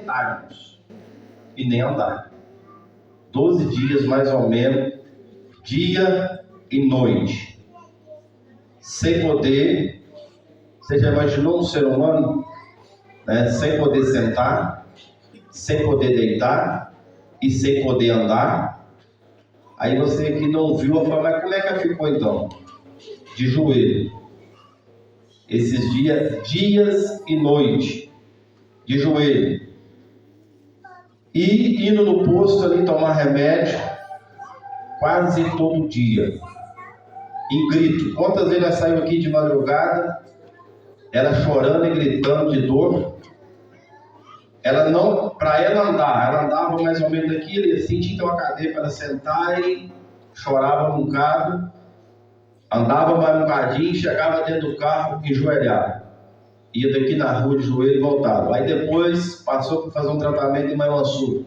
sentar-nos e nem andar. 12 dias mais ou menos, dia e noite, sem poder. Você já imaginou um ser humano, né, sem poder sentar, sem poder deitar e sem poder andar? Aí você que não viu, fala, mas como é que ela ficou então? De joelho. Esses dias e noite, de joelho. E indo no posto ali tomar remédio, quase todo dia. Em grito. Quantas vezes ela saiu aqui de madrugada, ela chorando e gritando de dor. Ela não, para ela andar, ela andava mais ou menos aqui, assim, tinha uma cadeira para ela sentar e chorava um bocado, andava mais um bocadinho, chegava dentro do carro e joelhava. Ia daqui na rua de joelho e voltava. Aí depois passou para fazer um tratamento em Manhuaçu.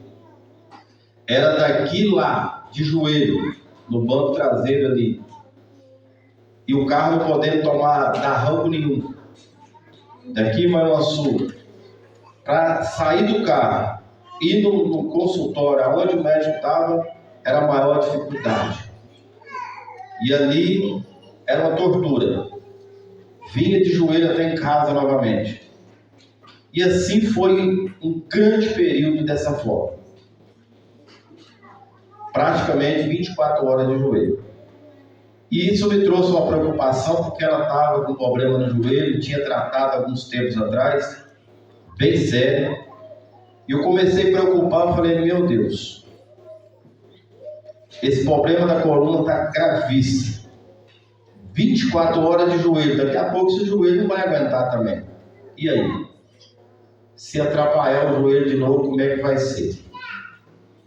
Era daqui lá, de joelho, no banco traseiro ali. E o carro não podendo tomar arranco nenhum. Daqui em Manhuaçu, para sair do carro, ir no consultório, onde o médico estava, era a maior dificuldade. E ali era uma tortura. Vinha de joelho até em casa novamente. E assim foi um grande período dessa forma. Praticamente 24 horas de joelho. E isso me trouxe uma preocupação, porque ela estava com problema no joelho, tinha tratado alguns tempos atrás, bem sério. E eu comecei a preocupar, falei, meu Deus, esse problema da coluna está gravíssimo. 24 horas de joelho, daqui a pouco esse joelho não vai aguentar também. E aí? Se atrapalhar o joelho de novo, como é que vai ser?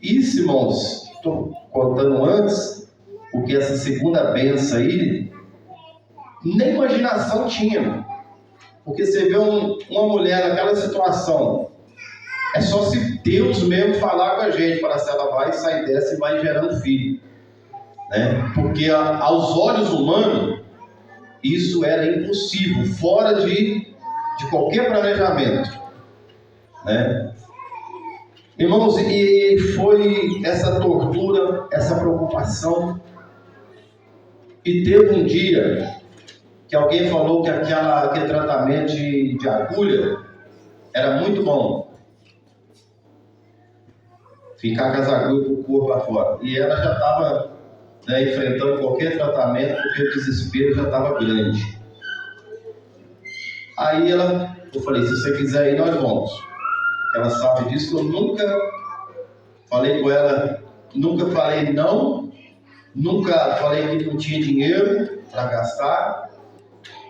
Isso, irmãos, estou contando antes, porque essa segunda benção aí, nem imaginação tinha. Porque você vê uma mulher naquela situação, é só se Deus mesmo falar com a gente, para se ela vai sair dessa e vai gerando filho. Né? Porque aos olhos humanos, isso era impossível, fora de qualquer planejamento. Né? Irmãos, e foi essa tortura, essa preocupação. E teve um dia que alguém falou que aquele tratamento de agulha era muito bom. Ficar com as agulhas pro corpo lá fora. E ela já estava, né, enfrentando qualquer tratamento, porque o desespero já estava grande. Aí eu falei, se você quiser ir, nós vamos. Ela sabe disso, que eu nunca falei com ela, nunca falei não, nunca falei que não tinha dinheiro para gastar,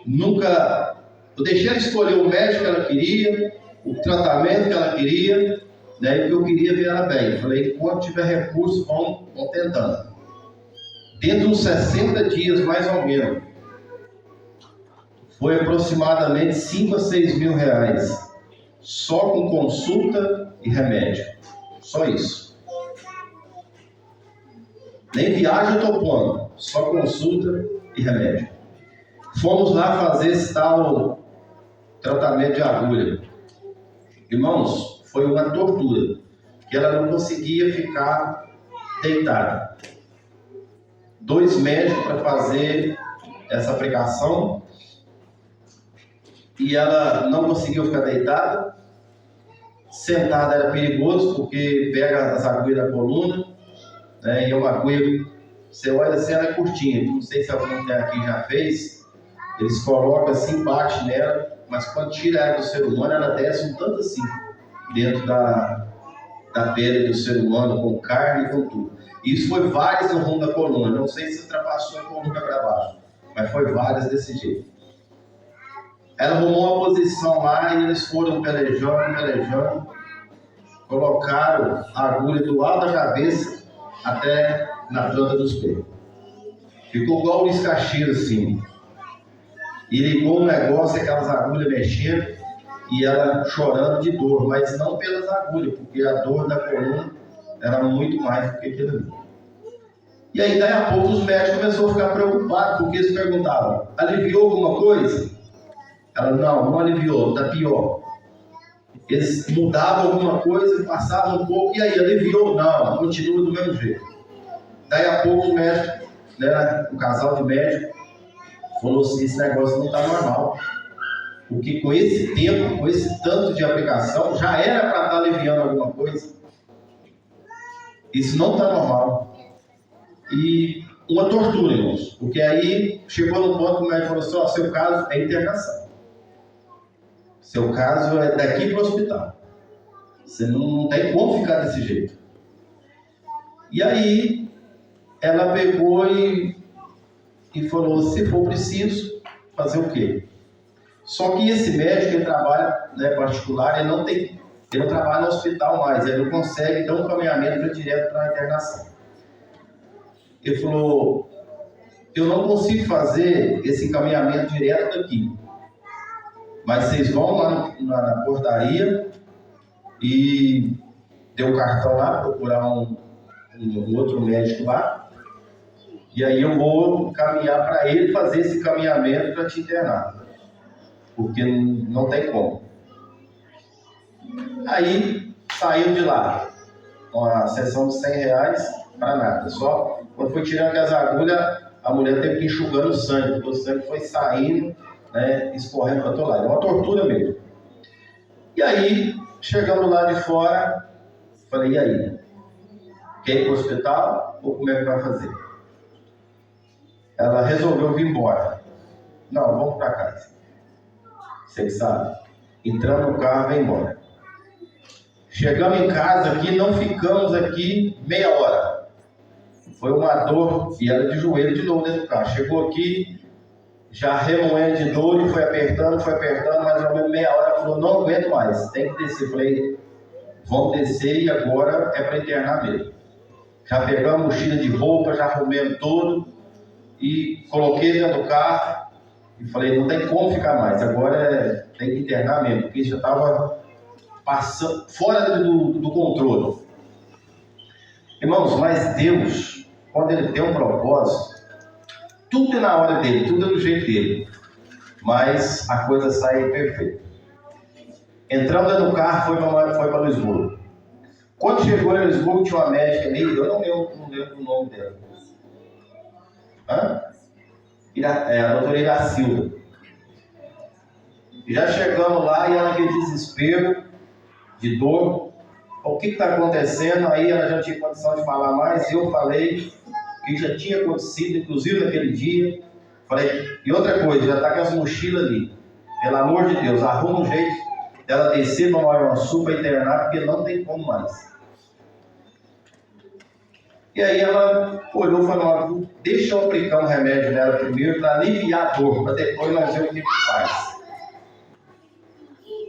nunca, eu deixei ela escolher o médico que ela queria, o tratamento que ela queria, né, porque eu queria ver ela bem. Eu falei, enquanto tiver recurso, vão tentando. Dentro de uns 60 dias, mais ou menos, foi aproximadamente 5 a 6 mil reais, só com consulta e remédio, só isso. Nem viagem eu estou pondo, só consulta e remédio. Fomos lá fazer esse tal tratamento de agulha. Irmãos, foi uma tortura, que ela não conseguia ficar deitada. 2 médicos para fazer essa aplicação, e ela não conseguiu ficar deitada. Sentada era perigoso, porque pega as agulhas da coluna, né, e é uma agulha, você olha assim, ela é curtinha. Não sei se alguém aqui já fez. Eles colocam assim, bate nela, mas quando tira ela do ser humano, ela desce um tanto assim, dentro da pele do ser humano, com carne e com tudo. Isso foi várias no rumo da coluna. Não sei se ultrapassou a coluna para baixo, mas foi várias desse jeito. Ela arrumou uma posição lá e eles foram pelejando, colocaram a agulha do lado da cabeça até na planta dos pés. Ficou igual o Luiz Caxias assim. E ligou um negócio, aquelas agulhas mexendo, e ela chorando de dor, mas não pelas agulhas, porque a dor da coluna era muito mais do que aquilo ali. E aí, daí a pouco, os médicos começaram a ficar preocupados, porque eles perguntavam, aliviou alguma coisa? Ela, não aliviou, está pior. Eles mudavam alguma coisa, passavam um pouco, e aí aliviou? Não, continua do mesmo jeito. Daí a pouco o médico, né, o casal de médico, falou assim, esse negócio não está normal. Porque com esse tempo, com esse tanto de aplicação, já era para estar aliviando alguma coisa. Isso não está normal. E uma tortura, irmãos. Porque aí chegou no ponto que o médico falou assim, ó, seu caso é internação. Seu caso é daqui para o hospital. Você não tem como ficar desse jeito. E aí, ela pegou e falou, se for preciso, fazer o quê? Só que esse médico, ele trabalha, né, particular, ele não trabalha no hospital mais, ele não consegue dar um caminhamento direto para a internação. Ele falou, eu não consigo fazer esse encaminhamento direto daqui, mas vocês vão lá na portaria e deu o cartão lá, procurar um outro médico lá, e aí eu vou caminhar para ele fazer esse caminhamento para te internar, porque não tem como. Aí saiu de lá, uma sessão de R$100 para nada, só quando foi tirando as agulhas, a mulher teve que ir enxugando o sangue, porque o sangue foi saindo, né, escorrendo para todo lado, é uma tortura mesmo. E aí, chegando lá de fora, falei, e aí? Quer ir para o hospital ou como é que vai fazer? Ela resolveu vir embora. Não, vamos para casa. Você sabe, entrando no carro, vem embora. Chegamos em casa aqui, não ficamos aqui meia hora. Foi uma dor, e era de joelho de novo dentro do carro. Chegou aqui, já remoendo de dor e foi apertando, mais ou menos meia hora. Falou, não aguento mais, tem que descer. Falei, vamos descer e agora é para internar mesmo. Já pegamos mochila de roupa, já arrumamos tudo e coloquei dentro do carro e falei, não tem como ficar mais, agora tem que internar mesmo, porque já estava passando, fora do controle. Irmãos, mas Deus, quando Ele tem um propósito, tudo é na hora dele, tudo é do jeito dele, mas a coisa sai perfeita. Entramos dentro do carro, foi para Luisburgo. Quando chegou em Luisburgo, tinha uma médica ali, eu não lembro o nome dela. A doutora Iracilda. Já chegamos lá e ela naquele desespero, de dor, o que está acontecendo? Aí ela já tinha condição de falar mais, eu falei que já tinha acontecido, inclusive naquele dia. Falei, e outra coisa, já está com as mochilas ali, pelo amor de Deus, arruma um jeito dela descer para Nova Iguaçu para internar, porque não tem como mais. E aí ela olhou e falou, deixa eu aplicar um remédio nela primeiro para aliviar a dor, para depois nós ver o que faz.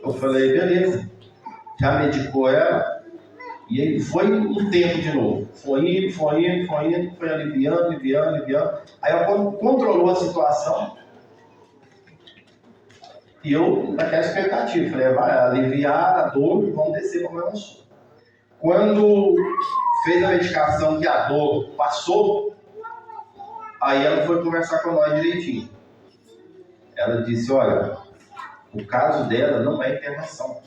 Eu falei, beleza. Já medicou ela, e aí foi um tempo de novo. Foi indo, foi aliviando. Aí ela controlou a situação, e eu naquela expectativa, falei, vai aliviar a dor e vamos descer para o meu sul. Quando fez a medicação que a dor passou, aí ela foi conversar com nós direitinho. Ela disse, olha, o caso dela não é internação.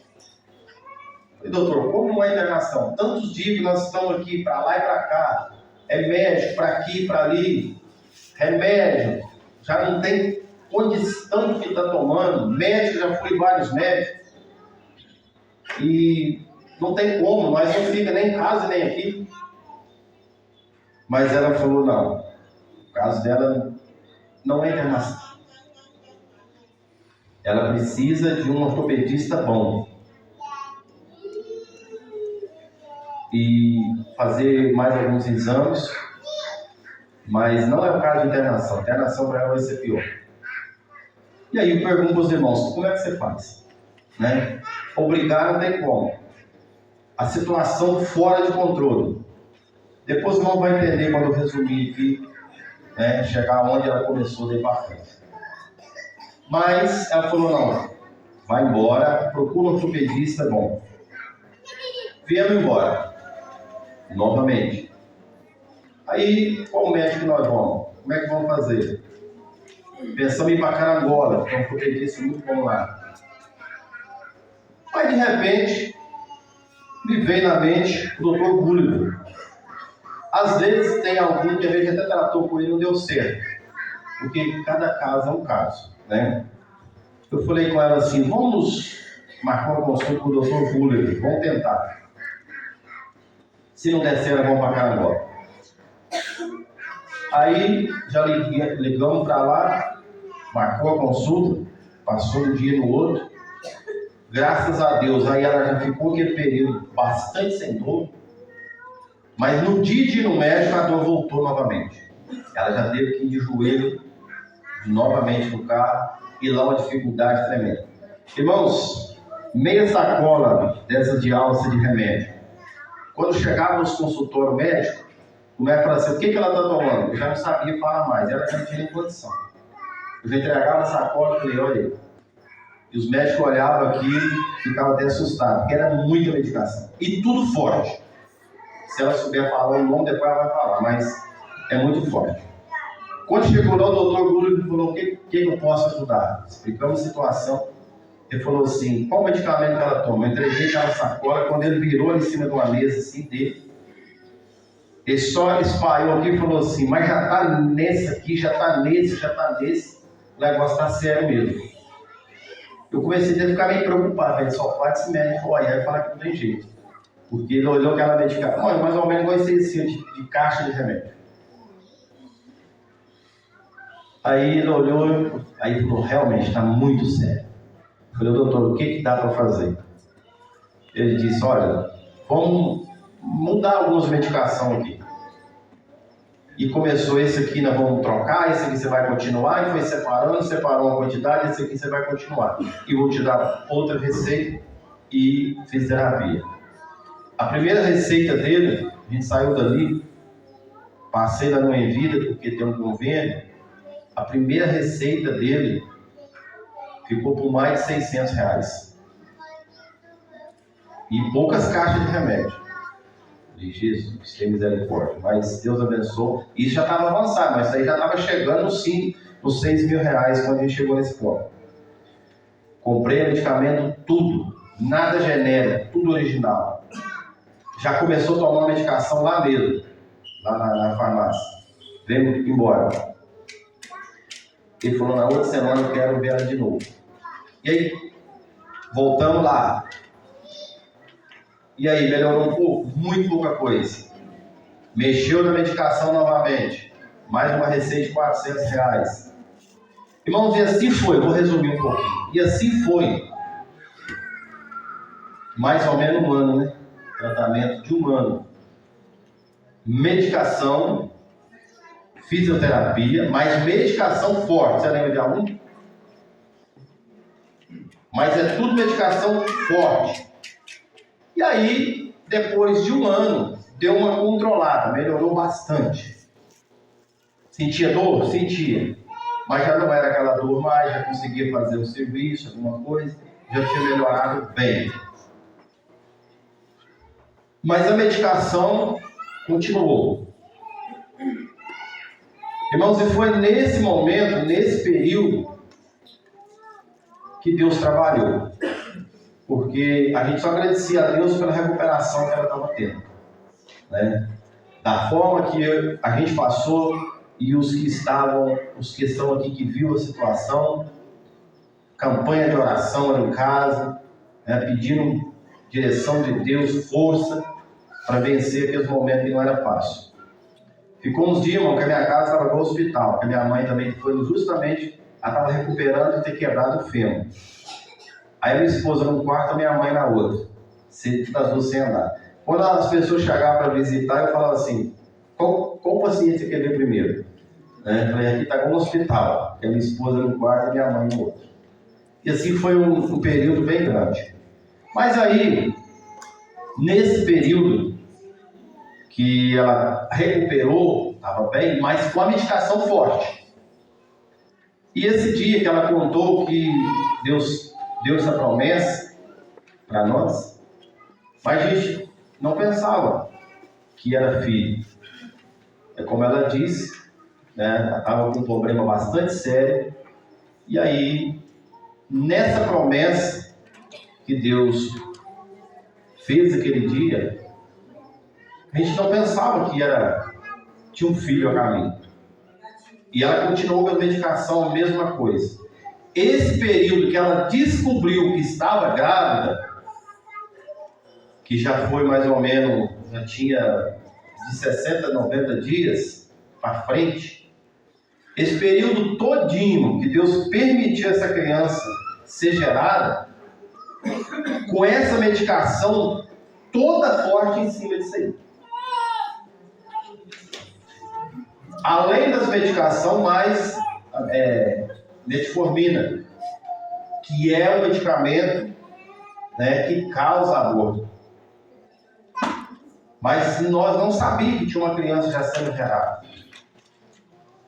Eu falei, doutor, como não é internação? Tantos dias que nós estamos aqui, para lá e para cá, é médico, para aqui, para ali, remédio, já não tem condição que está tomando, médico, já fui vários médicos, e não tem como, nós não fica nem em casa nem aqui. Mas ela falou, não, o caso dela não é internação. Ela precisa de um ortopedista bom. E fazer mais alguns exames, mas não é o caso de internação. Internação para ela vai ser pior. E aí eu pergunto para os irmãos, como é que você faz? Né? Obrigar não tem como. A situação fora de controle. Depois o irmão vai entender quando eu resumir aqui, né, chegar onde ela começou daí para frente. Mas ela falou, não, vai embora, procura um ortopedista bom. Viemos embora. Novamente. Aí, qual médico nós vamos? Como é que vamos fazer? Pensamos em ir para Carangola, que é um ortopedista muito bom lá. Aí de repente me veio na mente o Dr. Gulliver. Às vezes tem algum que a gente até tratou com ele e não deu certo, porque cada caso é um caso, né? Eu falei com ela assim, vamos marcar uma consulta com o Dr. Gulliver, vamos tentar. Se não der certo, vamos para Carangola. Aí já ligamos para lá, marcou a consulta, passou um dia no outro. Graças a Deus, aí ela já ficou aquele período bastante sem dor. Mas no dia de ir no médico, a dor voltou novamente. Ela já teve que ir de joelho novamente no carro e lá uma dificuldade tremenda. Irmãos, meia sacola dessa de alça de remédio. Quando chegava nos consultórios médicos, o médico falava assim, o que ela está tomando? Eu já não sabia falar mais, ela já não tinha condição. Eu já entregava a sacola e falei, olha, e os médicos olhavam aquilo e ficavam até assustados, porque era muita medicação. E tudo forte. Se ela souber falar o nome, depois ela vai falar, mas é muito forte. Quando chegou lá, o doutor Gulliver falou, o que eu posso ajudar? Explicamos a situação. Ele falou assim, qual medicamento que ela toma? Eu entreguei aquela sacola, quando ele virou em cima de uma mesa assim dele, ele só espalhou aqui e falou assim, mas já está nesse aqui, já está nesse, o negócio está sério mesmo. Eu comecei a ficar meio preocupado, ele só faz esse médico olhar e falar que não tem jeito. Porque ele olhou aquela medicação, mais ou menos igual esse assim, de caixa de remédio. Aí ele olhou, aí falou, realmente está muito sério. Eu falei, doutor, o que dá para fazer? Ele disse, olha, vamos mudar algumas medicações aqui. E começou esse aqui, nós vamos trocar, esse aqui você vai continuar, e foi separou uma quantidade, esse aqui você vai continuar. E vou te dar outra receita e fisioterapia. A primeira receita dele, a gente saiu dali, passei lá no Envida, porque tem um convênio, a primeira receita dele ficou por mais de R$600. E poucas caixas de remédio. De Jesus, tem misericórdia. Mas Deus abençoe. Isso já estava avançado, mas isso aí já estava chegando nos R$6.000 quando a gente chegou nesse ponto. Comprei medicamento, tudo. Nada genérico, tudo original. Já começou a tomar medicação lá mesmo, lá na farmácia. Veio embora. Ele falou, na outra semana eu quero ver ela de novo. E aí, voltamos lá. E aí, melhorou um pouco? Muito pouca coisa. Mexeu na medicação novamente. Mais uma receita de R$400. Irmãos, e assim foi. Vou resumir um pouquinho. E assim foi. Mais ou menos um ano, né? Tratamento de um ano. Medicação, fisioterapia, mas medicação forte. Você lembra de algum? Mas é tudo medicação forte. E aí, depois de um ano, deu uma controlada, melhorou bastante. Sentia dor? Sentia. Mas já não era aquela dor mais, já conseguia fazer o serviço, alguma coisa, já tinha melhorado bem. Mas a medicação continuou. Irmãos, e foi nesse momento, nesse período, que Deus trabalhou. Porque a gente só agradecia a Deus pela recuperação que ela estava tendo. Né? Da forma que a gente passou e os que estão aqui que viu a situação, campanha de oração lá em casa, né? Pedindo direção de Deus, força para vencer aqueles momentos que não era fácil. Ficou uns dias, irmão, que a minha casa estava no hospital, que a minha mãe também foi justamente, ela estava recuperando de ter quebrado o fêmur. Aí minha esposa num quarto, a minha mãe na outra. As duas sem andar. Quando as pessoas chegavam para visitar, eu falava assim, qual paciente você quer ver primeiro? Eu falei, aqui está com um hospital. E a minha esposa num quarto e a minha mãe no outro. E assim foi um período bem grande. Mas aí, nesse período que ela recuperou, estava bem, mas com a medicação forte. E esse dia que ela contou que Deus deu essa promessa para nós, mas a gente não pensava que era filho. É como ela disse, né? Ela estava com um problema bastante sério. E aí, nessa promessa que Deus fez aquele dia, a gente não pensava que tinha um filho a caminho. E ela continuou com a medicação, a mesma coisa. Esse período que ela descobriu que estava grávida, que já foi mais ou menos, já tinha de 60 a 90 dias para frente, esse período todinho que Deus permitiu essa criança ser gerada, com essa medicação toda forte em cima disso aí. Além das medicações, mais metformina, que é um medicamento, né, que causa aborto. Mas nós não sabíamos que tinha uma criança já sendo gerada.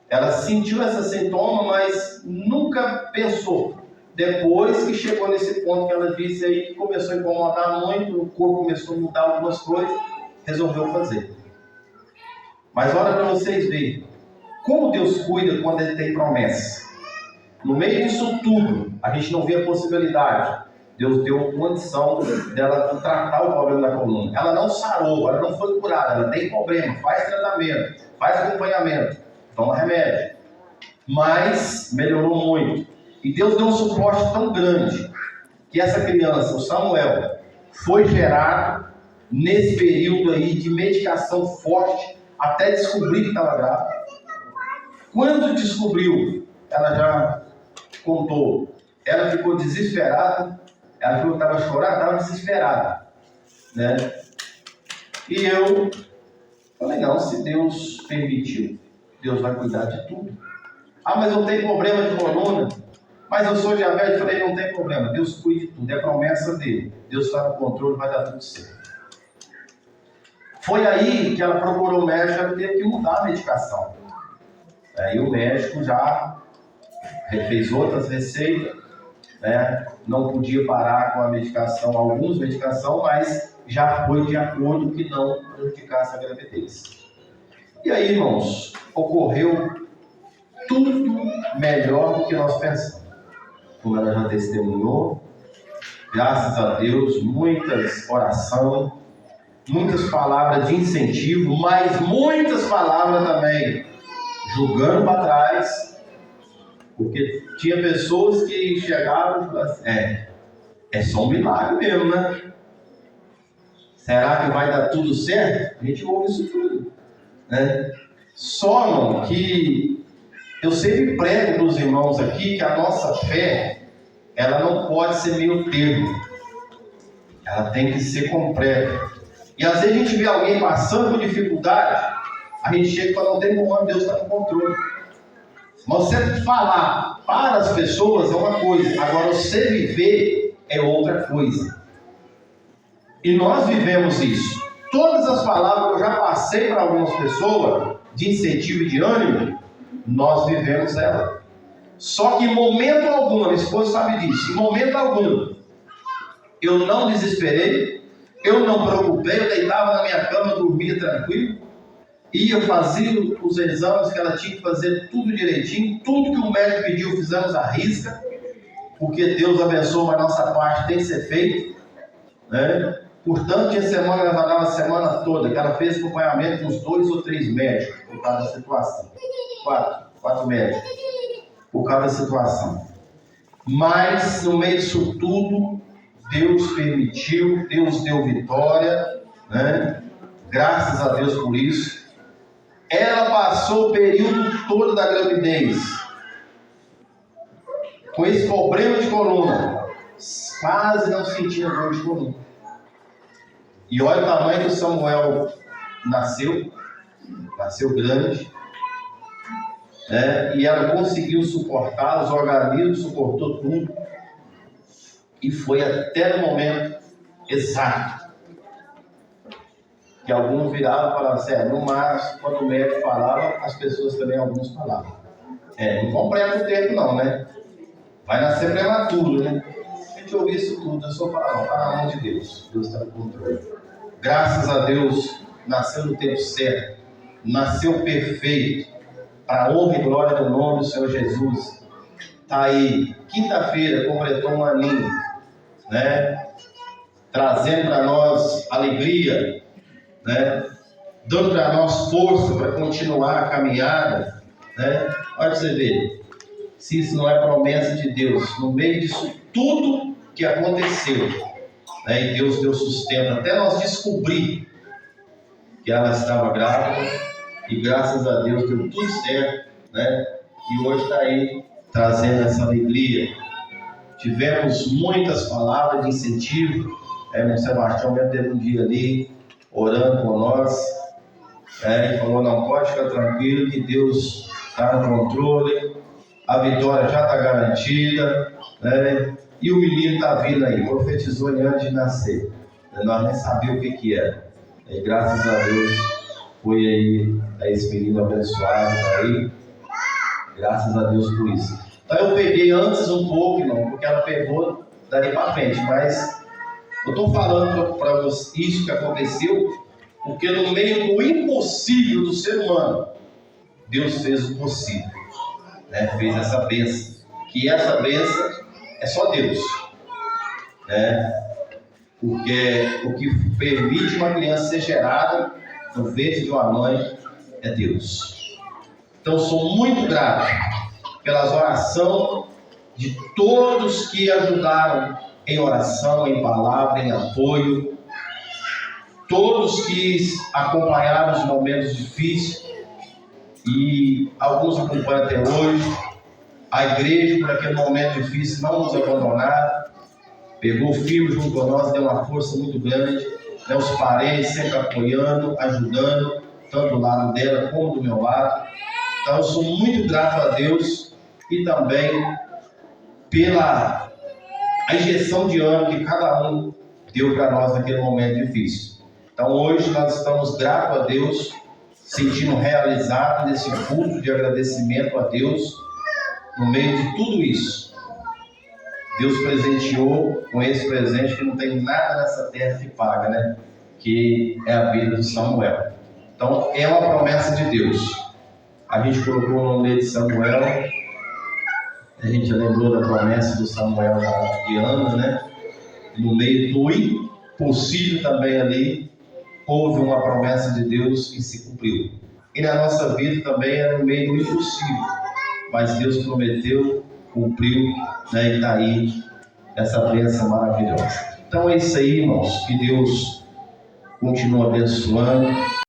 Ela sentiu esse sintoma, mas nunca pensou. Depois que chegou nesse ponto que ela disse aí, que começou a incomodar muito, o corpo começou a mudar algumas coisas, resolveu fazer. Mas olha para vocês verem como Deus cuida quando Ele tem promessa. No meio disso tudo, a gente não vê a possibilidade. Deus deu condição dela tratar o problema da coluna. Ela não sarou, ela não foi curada, ela tem problema, faz tratamento, faz acompanhamento, toma remédio. Mas melhorou muito. E Deus deu um suporte tão grande que essa criança, o Samuel, foi gerado nesse período aí de medicação forte até descobrir que estava grávida. Quando descobriu, ela já contou, ela ficou desesperada, ela falou que estava chorando, estava desesperada, né? E eu falei, não, se Deus permitiu, Deus vai cuidar de tudo. Ah, mas eu tenho problema de coluna, mas eu sou diabético. Eu falei, não tem problema, Deus cuida de tudo, é promessa dele, Deus está no controle, vai dar tudo certo. Foi aí que ela procurou o médico, ela teve que mudar a medicação. Aí o médico já fez outras receitas, né? Não podia parar com a medicação, algumas medicações, mas já foi de acordo que não prejudicasse a gravidez. E aí, irmãos, ocorreu tudo melhor do que nós pensamos. Como ela já testemunhou, graças a Deus, muitas orações, muitas palavras de incentivo, mas muitas palavras também julgando para trás, porque tinha pessoas que chegavam e falavam assim, é só um milagre mesmo, né? Será que vai dar tudo certo? A gente ouve isso tudo, né? Só, não, que eu sempre prego para os irmãos aqui que a nossa fé, ela não pode ser meio termo, ela tem que ser completa. E às vezes a gente vê alguém passando por dificuldade, a gente chega e fala, não tem como, Deus está no controle. Mas você falar para as pessoas é uma coisa, agora você viver é outra coisa. E nós vivemos isso. Todas as palavras que eu já passei para algumas pessoas, de incentivo e de ânimo, nós vivemos ela. Só que em momento algum, a esposa sabe disso, em momento algum, eu não desesperei, eu não preocupei, eu deitava na minha cama, dormia tranquilo, ia fazer os exames que ela tinha que fazer tudo direitinho, tudo que o médico pediu fizemos à risca, porque Deus abençoou, mas a nossa parte tem que ser feita, né? Portanto, tinha semana, ela dava a semana toda, que ela fez acompanhamento com uns 2 ou 3 médicos, por causa da situação. 4 médicos, por causa da situação. Mas, no meio disso tudo, Deus permitiu, Deus deu vitória, né? Graças a Deus por isso. Ela passou o período todo da gravidez com esse problema de coluna, quase não sentia dor de coluna. E olha o tamanho que Samuel nasceu grande, né? E ela conseguiu suportar, os organismos suportou tudo, e foi até no momento exato que alguns viravam e falavam assim, no máximo, quando o médico falava, as pessoas também, alguns falavam. Não completa o tempo não, né? Vai nascer prematuro, né? A gente ouve isso tudo, eu só falo, não, está na mão de Deus. Deus está no controle. Graças a Deus, nasceu no tempo certo, nasceu perfeito, para a honra e glória do nome do Senhor Jesus. Está aí, quinta-feira, completou um aninho, né? Trazendo para nós alegria, né? Dando para nós força para continuar a caminhada, né? Olha para você ver, se isso não é promessa de Deus, no meio disso tudo que aconteceu, né? E Deus deu sustento até nós descobrir que ela estava grávida, e graças a Deus deu tudo certo, né? E hoje está aí trazendo essa alegria. Tivemos muitas palavras de incentivo, o Sebastião mesmo teve um dia ali orando por nós, e falou: não, pode ficar tranquilo que Deus está no controle, a vitória já está garantida, né? E o menino está vindo aí, profetizou antes de nascer, nós nem sabíamos o que era, e graças a Deus foi aí esse menino abençoado, tá aí, graças a Deus por isso. Então eu peguei antes um pouco, não, porque ela pegou dali para frente, mas eu estou falando para vocês isso que aconteceu, porque no meio do impossível do ser humano, Deus fez o possível, né? Fez essa bênção, que essa bênção é só Deus, né? Porque o que permite uma criança ser gerada no ventre de uma mãe é Deus. Então sou muito grato pelas orações de todos que ajudaram em oração, em palavra, em apoio, todos que acompanharam os momentos difíceis, e alguns acompanham até hoje. A igreja, por aquele momento difícil, não nos abandonaram, pegou firme junto a nós, deu uma força muito grande, né? Os parentes sempre apoiando, ajudando, tanto do lado dela como do meu lado. Então eu sou muito grato a Deus, e também pela injeção de ânimo que cada um deu para nós naquele momento difícil. Então hoje nós estamos gratos a Deus, sentindo realizado nesse culto de agradecimento a Deus, no meio de tudo isso. Deus presenteou com esse presente que não tem nada nessa terra que paga, né? Que é a vida de Samuel. Então é uma promessa de Deus. A gente colocou o nome de Samuel, a gente lembrou da promessa do Samuel de Ana, né? No meio do impossível também ali, houve uma promessa de Deus que se cumpriu. E na nossa vida também é no meio do impossível, mas Deus prometeu, cumpriu, né? E está aí essa bênção maravilhosa. Então é isso aí, irmãos, que Deus continue abençoando.